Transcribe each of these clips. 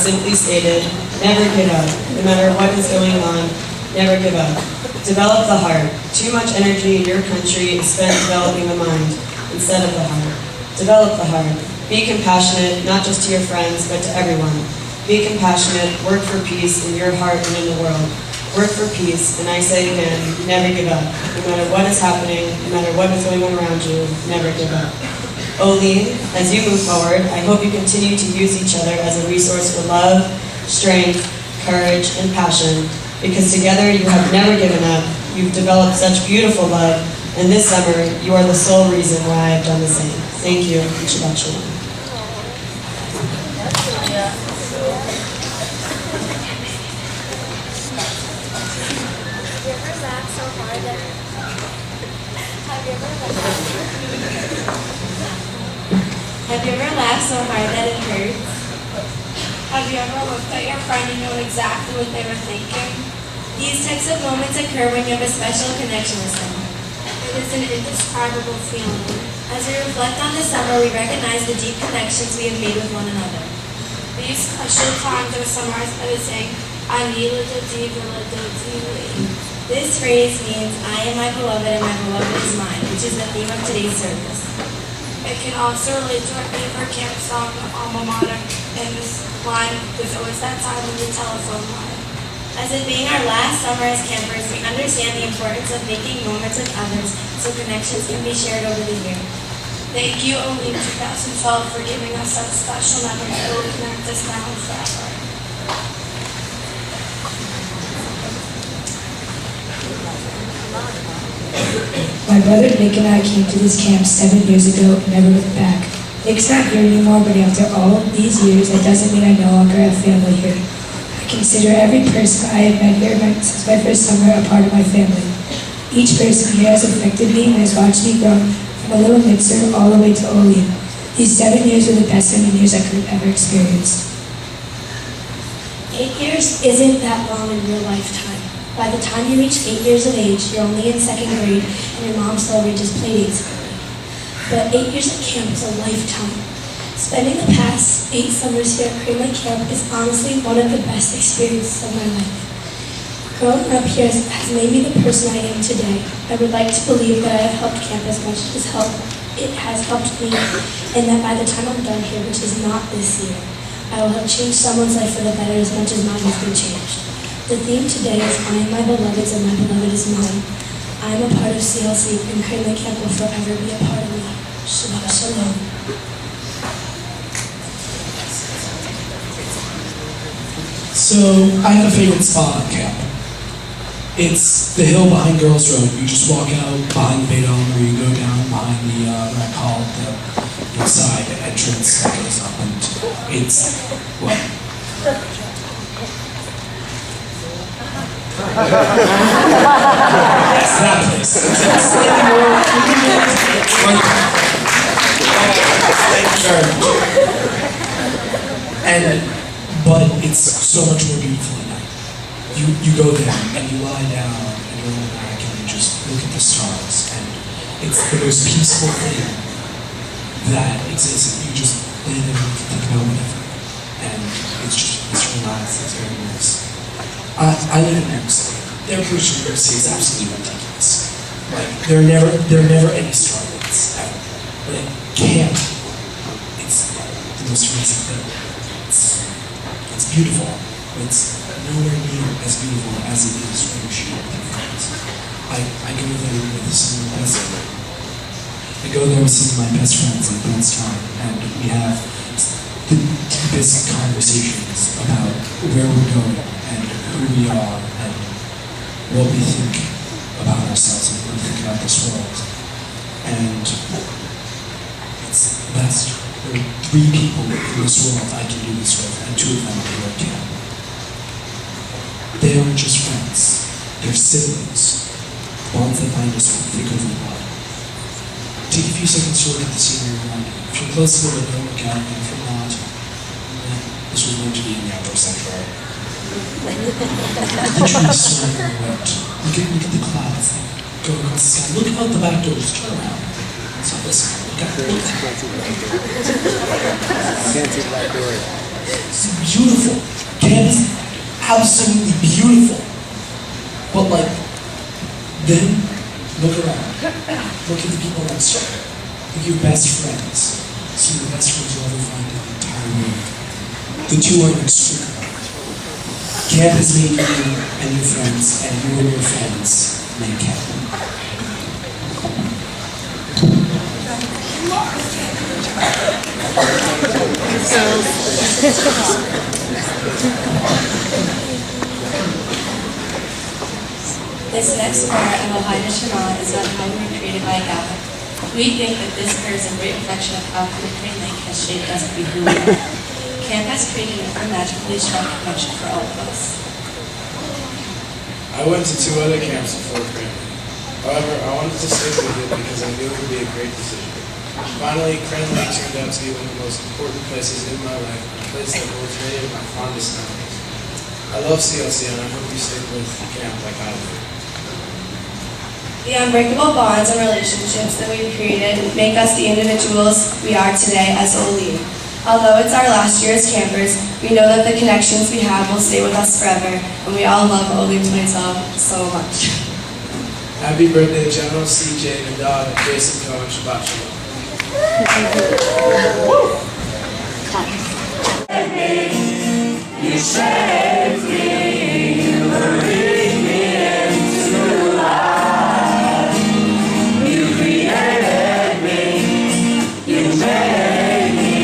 simply stated, never give up. No matter what is going on, never give up. Develop the heart. Too much energy in your country is spent developing the mind instead of the heart. Develop the heart. Be compassionate, not just to your friends, but to everyone. Be compassionate, work for peace in your heart and in the world. Work for peace, and I say again, never give up. No matter what is happening, no matter what is going on around you, never give up. Olim, as you move forward, I hope you continue to use each other as a resource for love, strength, courage, and passion, because together you have never given up. You've developed such beautiful love, and this summer, you are the sole reason why I have done the same. Thank you, and Shabbat Shalom. Have you ever laughed so hard that it hurts? Have you ever looked at your friend and known exactly what they were thinking? These types of moments occur when you have a special connection with someone. It is an indescribable feeling. As we reflect on this summer, we recognize the deep connections we have made with one another. These special times are summarized by the saying, Ani l'dodi v'ledodi. This phrase means, I am my beloved and my beloved is mine, which is the theme of today's service. It can also relate to our favorite camp song, Alma Mater, and this line, there's always that time on the telephone line. As it being our last summer as campers, we understand the importance of making moments with others so connections can be shared over the year. Thank you, Olim 2012, for giving us such special memories that will connect us now and forever. My brother Nick and I came to this camp 7 years ago and never looked back. Nick's not here anymore, but after all these years, that doesn't mean I no longer have family here. I consider every person I have met here since my first summer a part of my family. Each person here has affected me and has watched me grow from a little mixer all the way to Olim. These 7 years were the best 7 years I could have ever experienced. 8 years isn't that long in your lifetime. By the time you reach 8 years of age, you're only in 2nd grade and your mom still reaches playdates early. But 8 years at camp is a lifetime. Spending the past 8 summers here at Creamery Camp is honestly one of the best experiences of my life. Growing up here has made me the person I am today. I would like to believe that I have helped camp as much as it has helped me, and that by the time I'm done here, which is not this year, I will have changed someone's life for the better as much as mine has been changed. The theme today is I am my beloved's and my beloved is mine. I am a part of CLC and Creamery Camp will forever be a part of me. Shabbat Shalom. So, I have a favorite spot on camp. It's the hill behind Girls Road. You just walk out behind the Beit Elm, or you go down behind the, what I call the side entrance that goes up, and it's, what? Yes, that place. It's slightly more, thank you very much. But it's so much more beautiful at night. You go there and you lie down and you lie back and you just look at the stars, and it's the most peaceful thing that exists. You just lay there and think about whatever, and it's relaxed, it's very nice. I live in New York City. The approach to New York City is absolutely ridiculous. Like there are never any starlights ever. But at camp, it's the most amazing thing. It's beautiful, but it's nowhere near as beautiful as it is when you're shooting with your friends. I go there with some of my best friends. I go there with some of my best friends at Bones Time, and we have the deepest conversations about where we're going and who we are and what we think about ourselves and what we think about this world. And it's the best. There are 3 people in this world I can do this with, and 2 of them are here at camp. They aren't just friends. They're siblings. Bonds that bind us with thicker than blood. Take a few seconds to look at the scenery around you. If you're close to the window, look out, and if you're not, then this was meant to be in the outdoor sanctuary. The trees swaying in the wind. Look at the clouds that go across the sky. Look out the back door. Just turn around. Stop listening. Look out. Can't see the back door. It's beautiful. Camp is absolutely beautiful. But like, then look around. Look at the people next to you. Look at your best friends. Some of the best friends you'll ever find in the entire world. The two are inextricable. Camp has made you and your friends, and you and your friends make camp. This next part of Ohio Shema is about how we were created by God. We think that this prayer is a great reflection of how Crane Lake has shaped us to be who we are. Camp has created an unmatchably strong connection for all of us. I went to 2 other camps before Crane Lake. However, I wanted to stick with it because I knew it would be a great decision. Finally, Crane Lake turned out to be one of the most important places in my life, a place that holds many of my fondest memories. I love CLC and I hope you stick with camp like I do. The unbreakable bonds and relationships that we've created make us the individuals we are today as Olim. Although it's our last year as campers, we know that the connections we have will stay with us forever, and we all love Olim 2012 so much. Happy birthday, General CJ, Nadal, and Jason Cohen. Shabbat Shalom. You saved me, you lead me into life. You created me, you made me,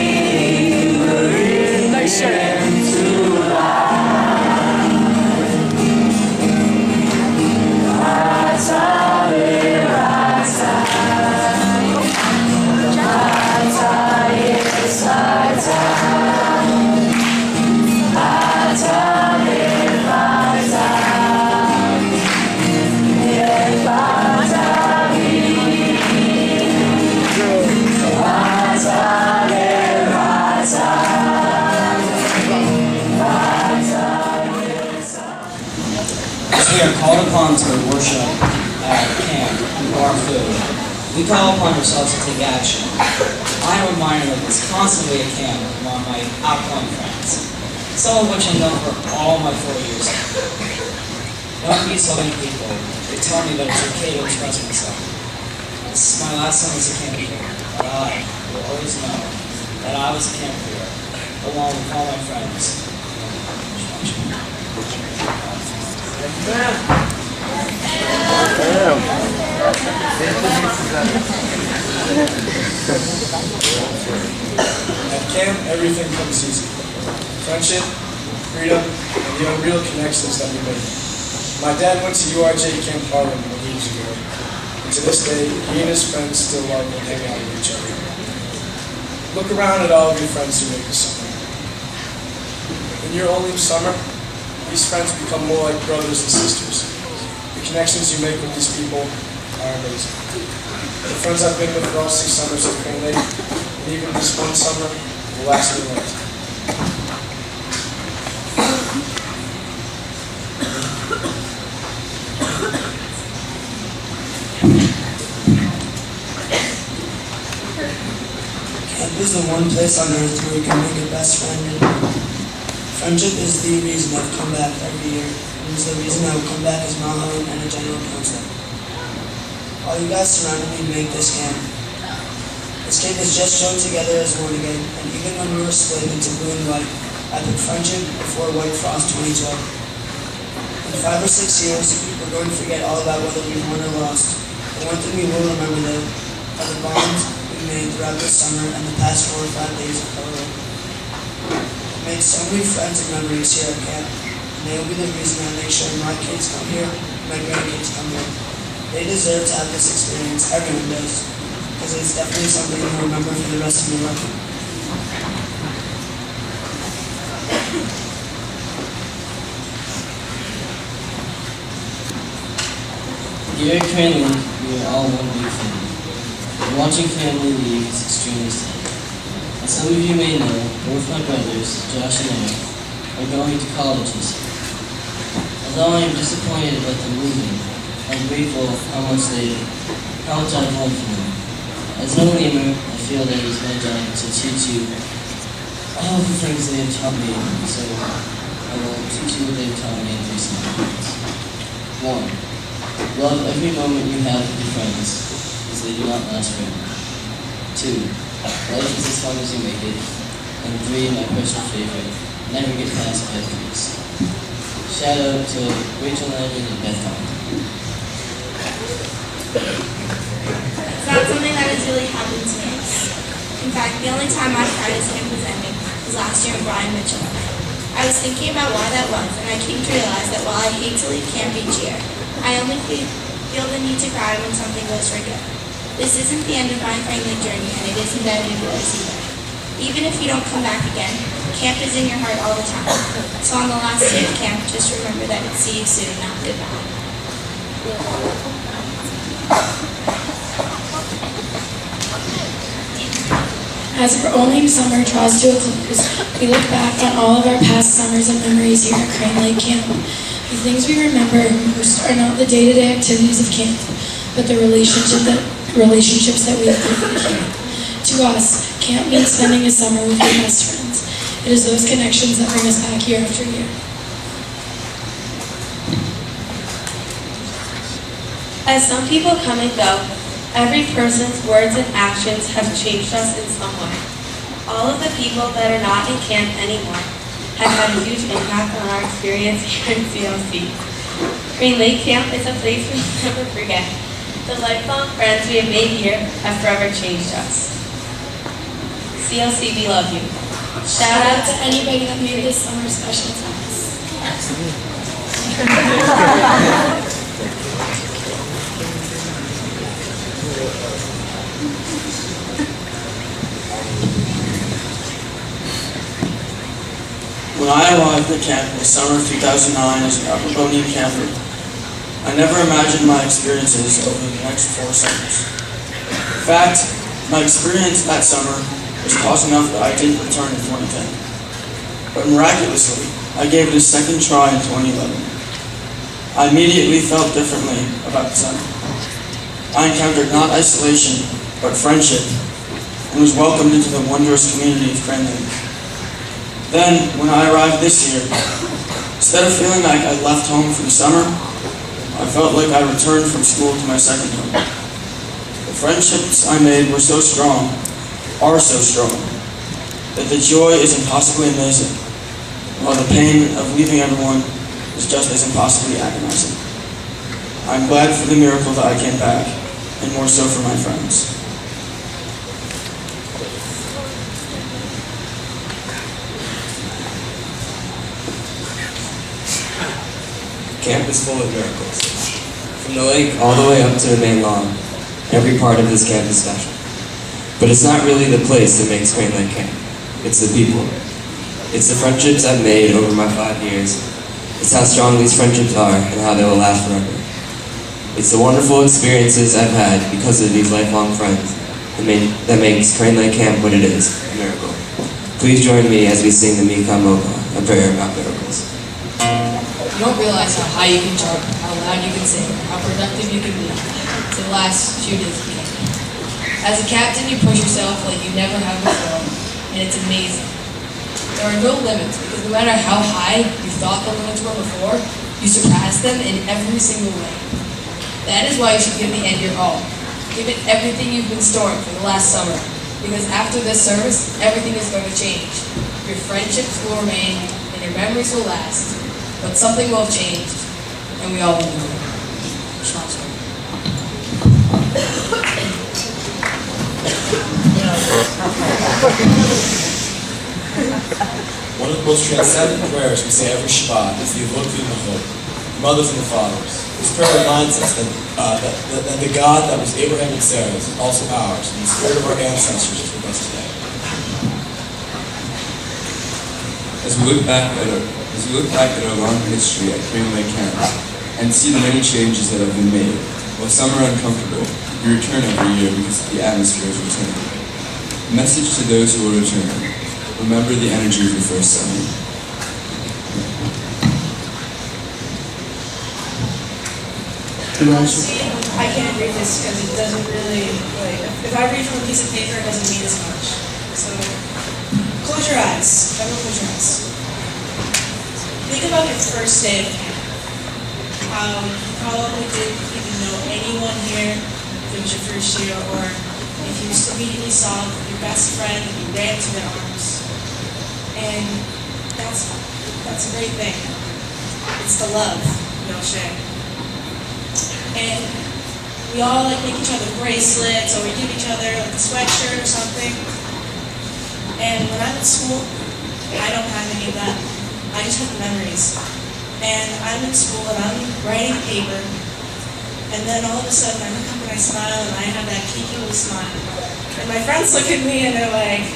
you lead me into life. We are called upon to worship at camp and bar food. We call upon ourselves to take action. I am reminded of this constantly at camp among my outgoing friends, some of which I know for all my 4 years. I don't meet so many people. They tell me that it's okay to express myself. This is my last time as a camp leader, but I will always know that I was a camp leader, along with all my friends. At camp, everything comes easy. Friendship, freedom, and the unreal connections that we make. My dad went to URJ Camp Harlem when he was a girl, and to this day, he and his friends still love and hang out with each other. Look around at all of your friends who make the summer. In your Olim summer, these friends become more like brothers and sisters. The connections you make with these people are amazing. The friends I've been with for all 6 summers at Crane Lake, and even this one summer, will last me a lifetime. Camp is the one place on earth where you can make a best friend. Friendship is the reason I've come back every year. It is the reason I will come back as Maho and a general counsel. All you guys surrounded me make this camp. This camp is just shown together as one again, and even when we were split into blue and white, I put friendship before White Frost 2012. In 5 or 6 years, we're going to forget all about whether we won or lost. But one thing we will remember though are the bonds we made throughout this summer and the past 4 or 5 days of Olim. I made so many friends and memories here at camp, and they will be the reason I make sure my kids come here, my grandkids come here. They deserve to have this experience, everyone does, because it's definitely something you'll remember for the rest of your life. Here at Crane Lake, we are all one big family. And watching family leave is extremely sad. As some of you may know, both my brothers, Josh and Eric, are going to college this year. Although I am disappointed about them leaving, I'm grateful how much I've learned from them. As an Olimer, I feel that it is my job to teach you all of the things they have taught me, so I will teach you what they've taught me in 3 simple points. 1. Love every moment you have with your friends, as they do not last forever. 2. Life is as fun as you make it. And 3, my personal favorite, never get past pet peeves. Shout out to Rachel Landon and Beth Hunt. It's not something that has really happened to me. In fact, the only time I cried as camp was ending was last year in Brian Mitchell. I was thinking about why that was, and I came to realize that while I hate to leave camp each year, I only feel the need to cry when something goes for good. This isn't the end of my friendly journey, and it isn't the end of yours either. Even if you don't come back again, camp is in your heart all the time. So on the last day of camp, just remember that it's see you soon, not goodbye. As our Olim summer draws to a close, we look back on all of our past summers and memories here at Crane Lake Camp. The things we remember most are not the day-to-day activities of camp, but the relationships that we have created here. To us, camp means spending a summer with your best friends. It is those connections that bring us back year after year. As some people come and go, every person's words and actions have changed us in some way. All of the people that are not in camp anymore have had a huge impact on our experience here in CLC. Green Lake Camp is a place we'll never forget. The lifelong friends we have made here have forever changed us. CLC, we love you. Shout out to Anybody that made this summer special to us. When I arrived at camp in the summer of 2009 as an Upper Bonian camper, I never imagined my experiences over the next 4 summers. In fact, my experience that summer was close enough that I didn't return in 2010. But miraculously, I gave it a second try in 2011. I immediately felt differently about the summer. I encountered not isolation, but friendship, and was welcomed into the wondrous community of Crane Lake. Then, when I arrived this year, instead of feeling like I left home for the summer, I felt like I returned from school to my second home. The friendships I made were so strong, are so strong, that the joy is impossibly amazing, while the pain of leaving everyone is just as impossibly agonizing. I'm glad for the miracle that I came back, and more so for my friends. Camp is full of miracles. From the lake all the way up to the main lawn, every part of this camp is special. But it's not really the place that makes Crane Lake Camp. It's the people. It's the friendships I've made over my 5 years. It's how strong these friendships are and how they will last forever. It's the wonderful experiences I've had because of these lifelong friends that makes Crane Lake Camp what it is, a miracle. Please join me as we sing the Mika Moka, a prayer about miracles. You don't realize how high you can jump, how loud you can sing, how productive you can be to the last few days of camp. As a captain, you push yourself like you never have before, and it's amazing. There are no limits, because no matter how high you thought the limits were before, you surpass them in every single way. That is why you should give the end your all. Give it everything you've been storing for the last summer, because after this service, everything is going to change. Your friendships will remain, and your memories will last. But something will have changed, and we all will know it. One of the most transcendent prayers we say every Shabbat is the Avot V'Imachot, the mothers and the fathers. This prayer reminds us that the God that was Abraham and Sarah's is also ours, and the spirit of our ancestors is with us today. As we look back at our long history at Crane Lake Camp and see the many changes that have been made, while some are uncomfortable, we return every year because the atmosphere is returning. A message to those who will return: remember the energy of your first summer. I can't read this because it doesn't really, if I read from a piece of paper, it doesn't mean as much. So close close your eyes. Everyone close your eyes. Think about your first day of camp. How you probably didn't even know anyone here if it was your first year, or if you just immediately saw your best friend and you ran to their arms. And that's a great thing. It's the love we all share. And we all like make each other bracelets, or we give each other like a sweatshirt or something. And when I'm in school, I don't have any of that. I just have the memories. And I'm in school and I'm writing a paper, and then all of a sudden I look up and I smile and I have that cheeky little smile. And my friends look at me and they're like,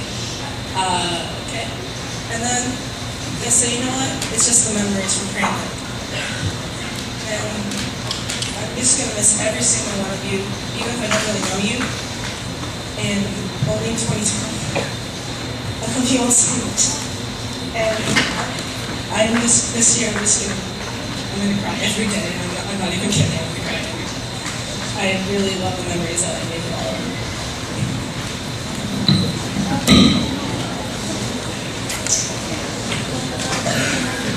okay. And then they say, you know what? It's just the memories from Cranley. And I'm just gonna miss every single one of you, even if I don't really know you. And only in 2020. I love you all so much. And this year I'm gonna cry every day. I'm not even kidding, I'm gonna cry every day. I really love the memories that I made with all of you.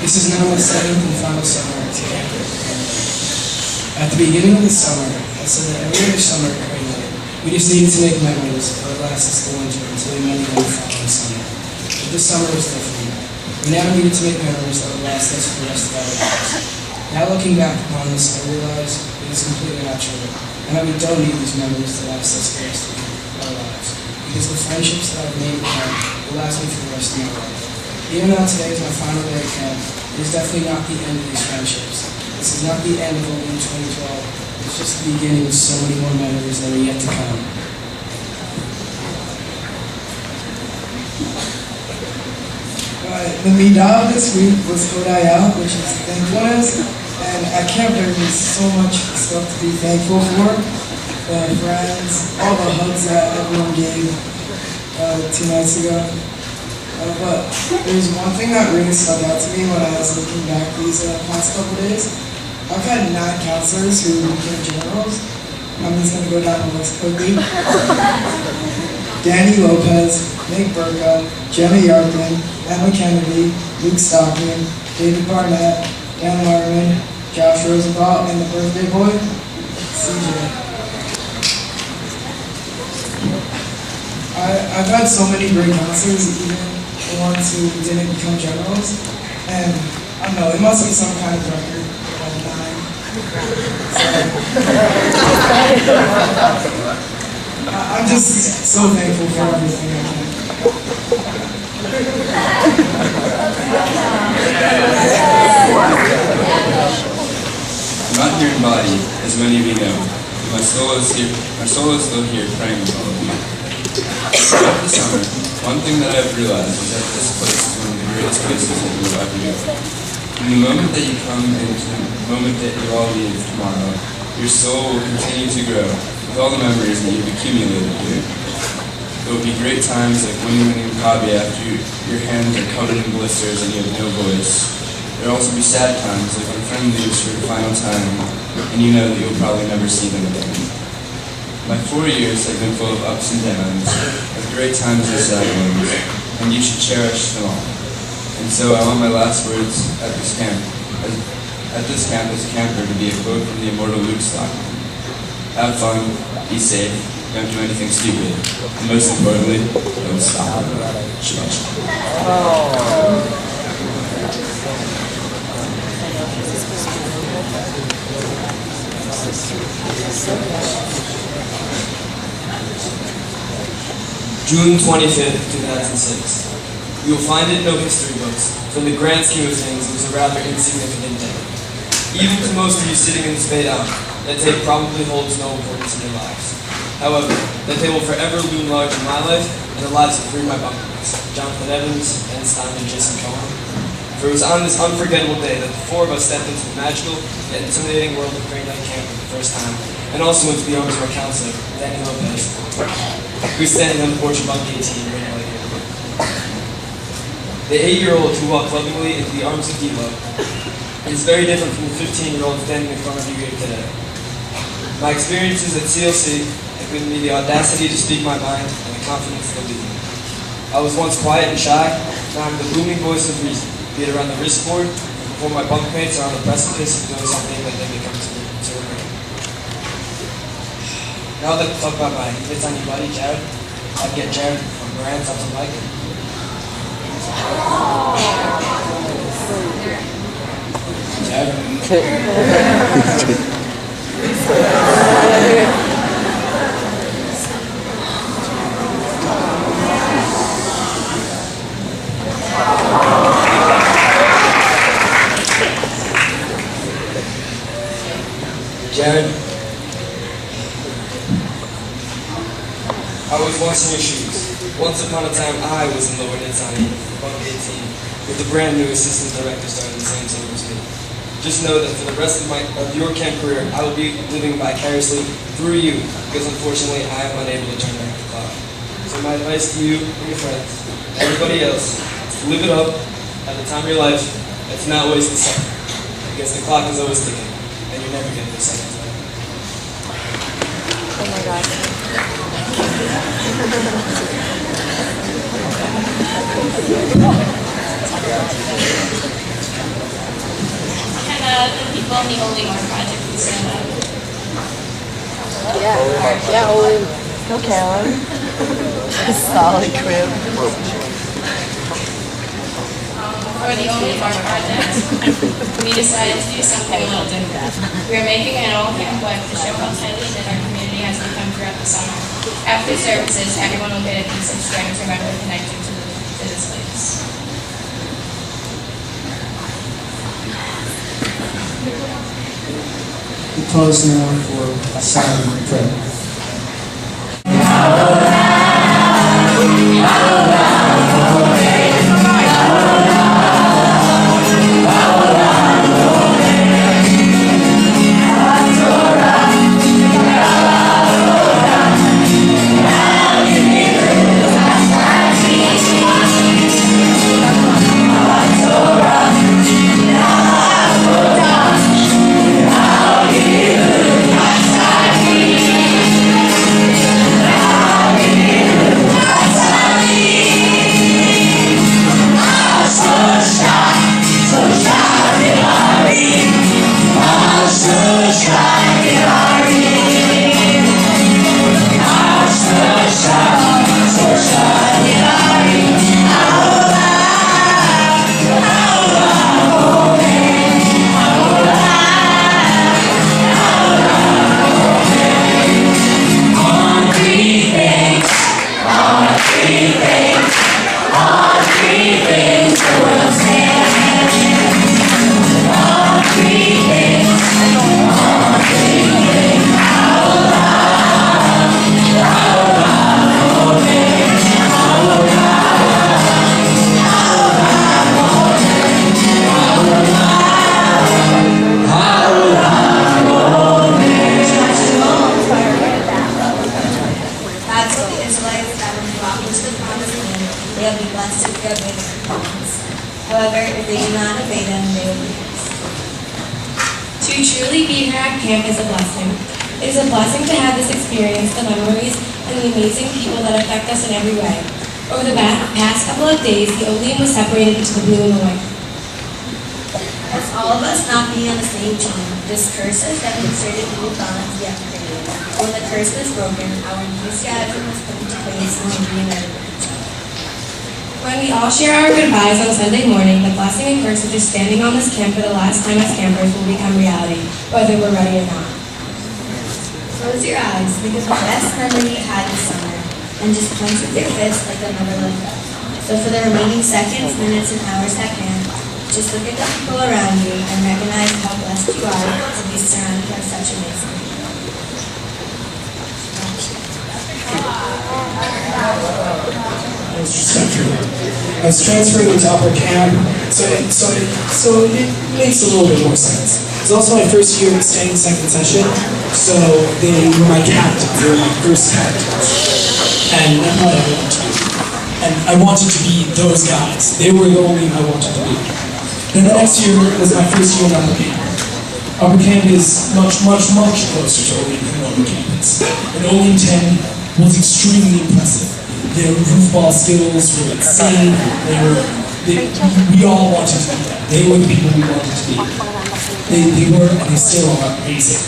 This is now my seventh and final summer at camp. At the beginning of the summer, I said that every other summer at Cranley, we just needed to make memories that would last us the winter until we met again the following summer. But this summer was different. We now needed to make memories that would last us for the rest of our lives. Now looking back upon this, I realize it is completely not true, and that we don't need these memories to last us for the rest of our lives, because the friendships that I've made with them will last me for the rest of my life. Even though today is my final day at camp, it is definitely not the end of these friendships. This is not the end of Olim 2012. It's just the beginning of so many more memories that are yet to come. The midah this week was Hodaya, which is thankfulness, and at camp there was so much stuff to be thankful for. The friends, all the hugs that everyone gave 2 nights ago. But there's one thing that really stuck out to me when I was looking back these past couple days. I've had 9 counselors who became generals. I'm just going to go down the list quickly. Danny Lopez, Nick Burka, Jenna Yarkin, Emma Kennedy, Luke Stockman, David Barnett, Dan Larman, Josh Rosenthal, and the birthday boy, CJ. I've had so many great counselors, even the ones who didn't become generals, and I don't know, it must be some kind of record of 9. I'm just so thankful for everything I can. I'm not here in body, as many of you know, but my soul is here. My soul is still here, praying with all of you. Throughout the summer, one thing that I've realized is that this place is one of the greatest places that you will ever go. From the moment that you come into the moment that you all leave tomorrow, your soul will continue to grow with all the memories that you've accumulated here. There will be great times like winning Kabi after your hands are covered in blisters and you have no voice. There will also be sad times like when a friend leaves for the final time and you know that you'll probably never see them again. My 4 years have been full of ups and downs, of great times and sad ones, and you should cherish them all. And so I want my last words at this camp as a camper to be a quote from the immortal Luke Stockman. Have fun, be safe, don't do anything stupid, and most importantly, don't stop. June 25th, 2006. You will find it in no history books, but in the grand scheme of things, it was a rather insignificant day. Even to most of you sitting in this Veda, that day probably holds no importance in your lives. However, that day will forever loom large in my life and the lives of 3 of my bunkmates, Jonathan Evans, Ben Stein, and Jason Cohen. For it was on this unforgettable day that the 4 of us stepped into the magical yet intimidating world of Green Night Camp for the first time, and also into the arms of our counselor, Danny Lopez, who was standing on the porch of Bunk 18 right now. The 8-year-old who walked lovingly into the arms of Debo is very different from the 15-year-old standing in front of you here today. My experiences at CLC have given me the audacity to speak my mind and the confidence to lead. I was once quiet and shy, now I'm the booming voice of reason, be it around the wrist board, before my bunkmates are on the precipice of doing something that they become to regret. Now I'd like to talk about my hits on your buddy, Jared. I'd get Jared from Moran, something like it. Jared, I was once in your shoes. Once upon a time, I was in lower Nitsani, bunk 18, with a brand new assistant director starting the same team as me. Just know that for the rest of your camp career, I will be living vicariously through you, because unfortunately, I am unable to turn back the clock. So my advice to you and your friends, everybody else, is to live it up at the time of your life, and to not waste the second, because the clock is always ticking, and you're never getting the second. Oh my God. Can the people in the Olim project please stand up? Yeah, Olim. Go, Callum. Solid crib. For the Olim project, we decided to do something a little different. We are making an all-camp web to show how tightly knit our community has become throughout the summer. After services, everyone will get a piece of string to remember the connection to this place. We pause now for a silent prayer. They'll be blessed with good wings and promise. However, if they do not obey them, they will be cursed. To truly be here at camp is a blessing. It is a blessing to have this experience, the memories, and the amazing people that affect us in every way. Over the past couple of days, the Olim was separated into the blue and the white. As all of us not being on the same team, this curse has demonstrated new bonds we have created. When the curse was broken, our enthusiasm was put into place and we reunited with each other. When we all share our goodbyes on Sunday morning, the blessing and curse of just standing on this camp for the last time as campers will become reality, whether we're ready or not. Close your eyes, think of the best memory you had this summer, and just punch with your fist like they'll never let go. So for the remaining seconds, minutes, and hours at camp, just look at the people around you and recognize how blessed you are to be surrounded by such amazing people. I was transferred into upper camp, so it makes a little bit more sense. It's also my first year staying second session, so they were my captains. They were my first captains, and that's what I wanted to be. And I wanted to be those guys. They were the only I wanted to be. Then the next year was my first year at upper camp. Upper camp is much closer to Olim than Olim camp is. And Olim 10 was extremely impressive. Their goofball skills were insane. We all wanted to be them. They were the people we wanted to be. They were, and they still are, amazing.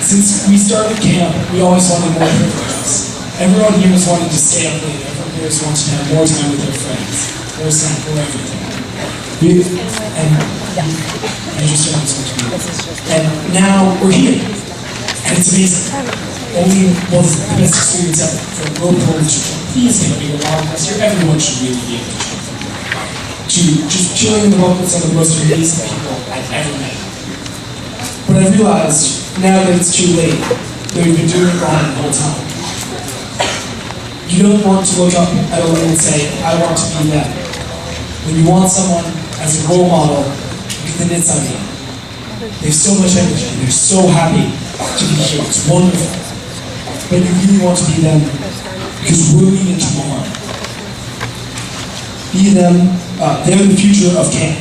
Since we started camp, we always wanted more privileges. Everyone here was wanting to stay up later. Everyone here was wanting to have more time with their friends. More time for everything. I just don't know what to do. And now we're here. And it's amazing. Olim was the best experience ever for a local to please get me along this year. Everyone should really be able to just chilling in the moment with some of the most amazing people I've ever met. But I realized now that it's too late that we've been doing it wrong the whole time. You don't want to look up at Olim and say, I want to be them. When you want someone as a role model, look at the knits on you. They have so much energy. They're so happy to be here. It's wonderful. But you really want to be them because we're leaving tomorrow. Be them. They're the future of camp.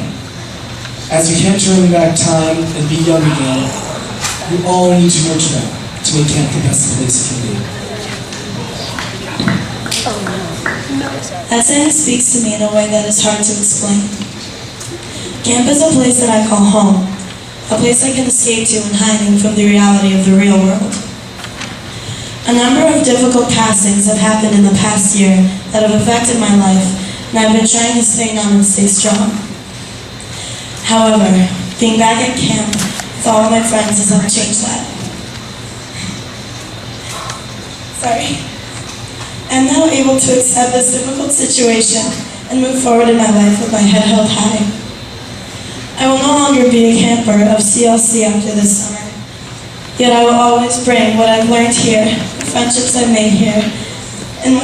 As we can't turn back time and be young again, we all need to nurture them to make camp the best place it can be. That saying speaks to me in a way that is hard to explain. Camp is a place that I call home, a place I can escape to when hiding from the reality of the real world. A number of difficult passings have happened in the past year that have affected my life, and I've been trying to stay numb and stay strong. However, being back at camp with all of my friends has helped change that. Sorry. I'm now able to accept this difficult situation and move forward in my life with my head held high. I will no longer be a camper of CLC after this summer, yet I will always bring what I've learned here, the friendships I've made here, and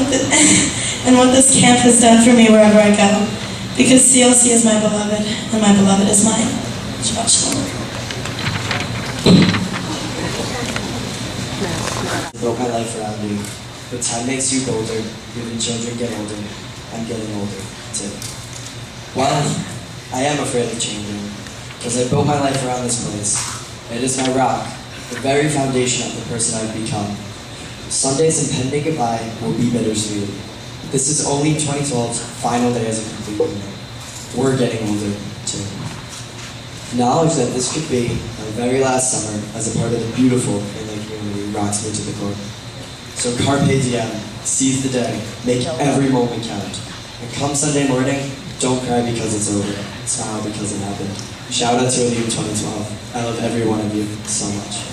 what this camp has done for me wherever I go, because CLC is my beloved, and my beloved is mine. Shabbat shalom. Built my life around you. But time makes you older, even children get older. I'm getting older, too. While I am afraid of changing, because I built my life around this place. It is my rock, the very foundation of the person I've become. Sunday's impending goodbye will be bittersweet. This is only 2012's final day as a complete unit. We're getting older, too. Knowledge that this could be my very last summer as a part of the beautiful family community rocks me to the core. So carpe diem, seize the day, make every moment count. And come Sunday morning, don't cry because it's over, smile because it happened. Shout out to Olim 2012. I love every one of you so much.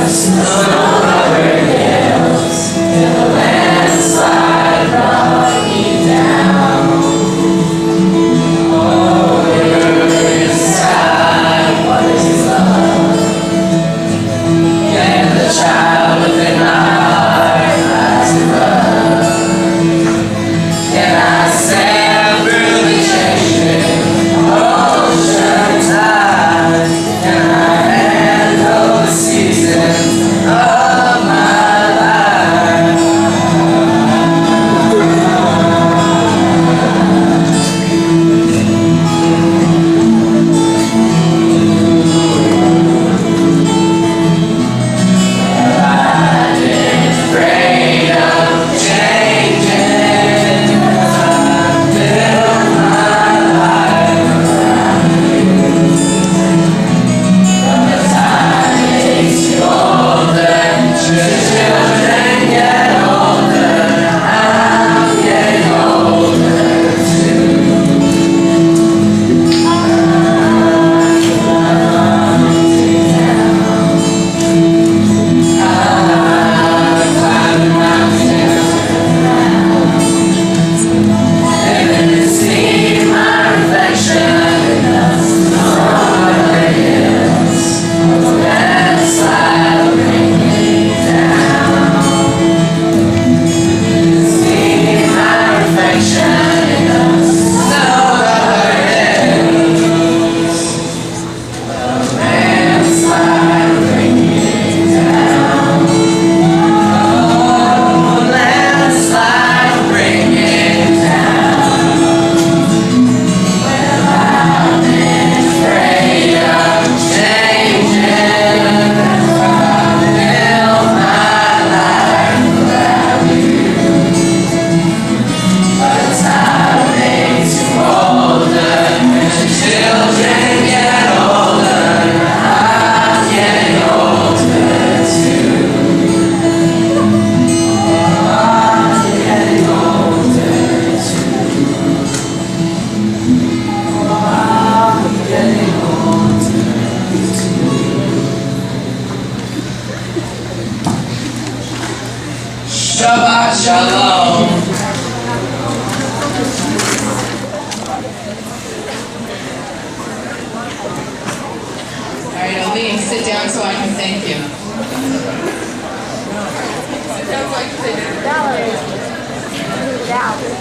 Snow over hills. Shalom. All right, Olim, sit down so I can thank you. Sit down so I can thank you.